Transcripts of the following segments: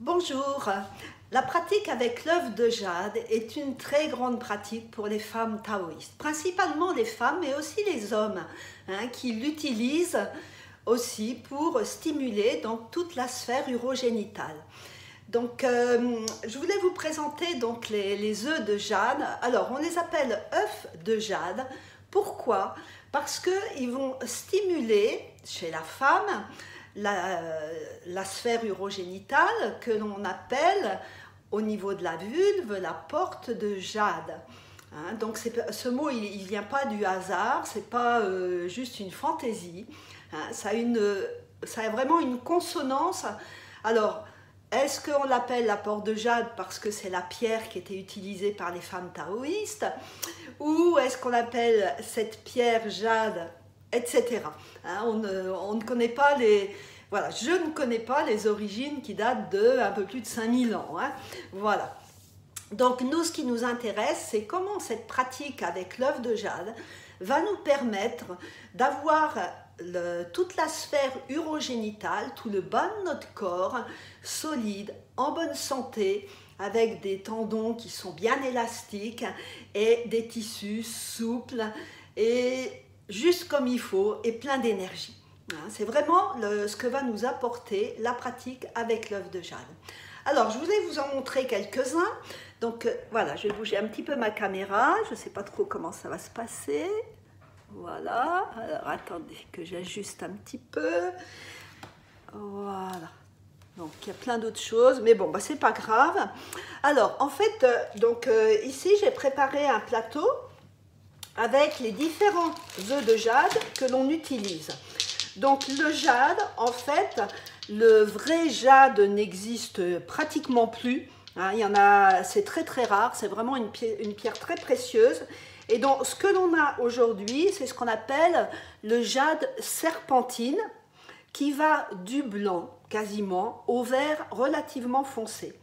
Bonjour, la pratique avec l'œuf de jade est une très grande pratique pour les femmes taoïstes, principalement les femmes mais aussi les hommes qui l'utilisent aussi pour stimuler donc toute la sphère urogénitale. Donc je voulais vous présenter donc les œufs de jade. Alors on les appelle œufs de jade. Pourquoi? Parce qu'ils vont stimuler chez la femme la sphère urogénitale que l'on appelle au niveau de la vulve la porte de jade. Donc ce mot il vient pas du hasard, c'est pas juste une fantaisie, ça a vraiment une consonance. Alors est-ce qu'on l'appelle la porte de jade parce que c'est la pierre qui était utilisée par les femmes taoïstes, ou est-ce qu'on appelle cette pierre jade, etc. On ne connaît pas voilà, je ne connais pas les origines qui datent de un peu plus de 5000 ans. Voilà. Donc nous, ce qui nous intéresse, c'est comment cette pratique avec l'œuf de jade va nous permettre d'avoir toute la sphère urogénitale, tout le bas de notre corps, solide, en bonne santé, avec des tendons qui sont bien élastiques et des tissus souples et juste comme il faut et plein d'énergie. C'est vraiment ce que va nous apporter la pratique avec l'œuf de jade. Alors, je voulais vous en montrer quelques-uns. Donc, voilà, je vais bouger un petit peu ma caméra. Je ne sais pas trop comment ça va se passer. Voilà. Alors, attendez que j'ajuste un petit peu. Voilà. Donc, il y a plein d'autres choses, mais bon, c'est pas grave. Alors, en fait, ici, j'ai préparé un plateau avec les différents œufs de jade que l'on utilise. Donc, le jade, en fait, le vrai jade n'existe pratiquement plus. Il y en a, c'est très très rare, c'est vraiment une pierre très précieuse. Et donc, ce que l'on a aujourd'hui, c'est ce qu'on appelle le jade serpentine, qui va du blanc quasiment au vert relativement foncé.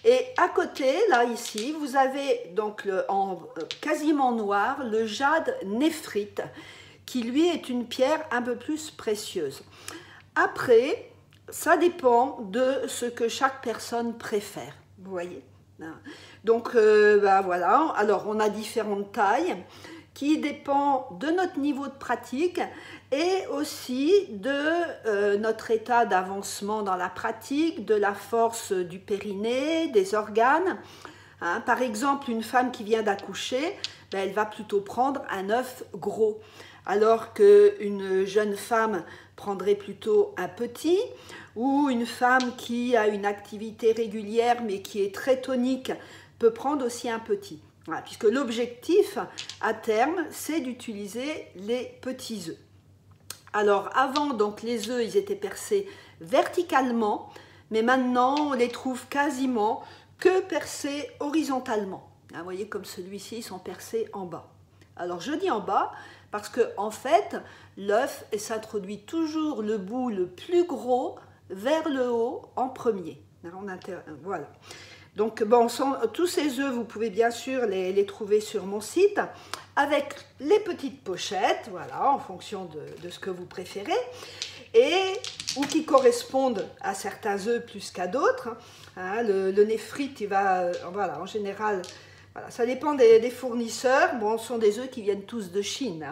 Et à côté, là ici, vous avez donc en quasiment noir le jade néphrite, qui lui est une pierre un peu plus précieuse. Après, ça dépend de ce que chaque personne préfère, vous voyez. Donc voilà, alors on a différentes tailles qui dépendent de notre niveau de pratique et aussi de notre état d'avancement dans la pratique, de la force du périnée, des organes. Par exemple, une femme qui vient d'accoucher, elle va plutôt prendre un œuf gros, alors qu'une jeune femme prendrait plutôt un petit, ou une femme qui a une activité régulière mais qui est très tonique peut prendre aussi un petit. Voilà, puisque l'objectif à terme, c'est d'utiliser les petits œufs. Alors avant, donc les œufs, ils étaient percés verticalement, mais maintenant on les trouve quasiment que percés horizontalement. Vous voyez, comme celui-ci, ils sont percés en bas. Alors je dis en bas parce que en fait, l'œuf s'introduit toujours le bout le plus gros vers le haut en premier. Voilà. Donc bon, tous ces œufs, vous pouvez bien sûr les trouver sur mon site avec les petites pochettes, voilà, en fonction de ce que vous préférez, ou qui correspondent à certains œufs plus qu'à d'autres. Le néphrite, il va, voilà, en général, voilà, ça dépend des fournisseurs. Bon, ce sont des œufs qui viennent tous de Chine.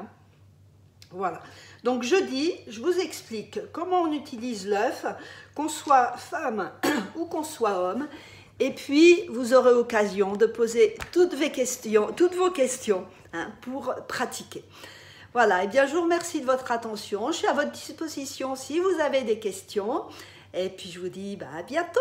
Voilà. Donc je vous explique comment on utilise l'œuf, qu'on soit femme ou qu'on soit homme. Et puis, vous aurez occasion de poser toutes vos questions pour pratiquer. Voilà, et bien je vous remercie de votre attention. Je suis à votre disposition si vous avez des questions. Et puis, je vous dis à bientôt.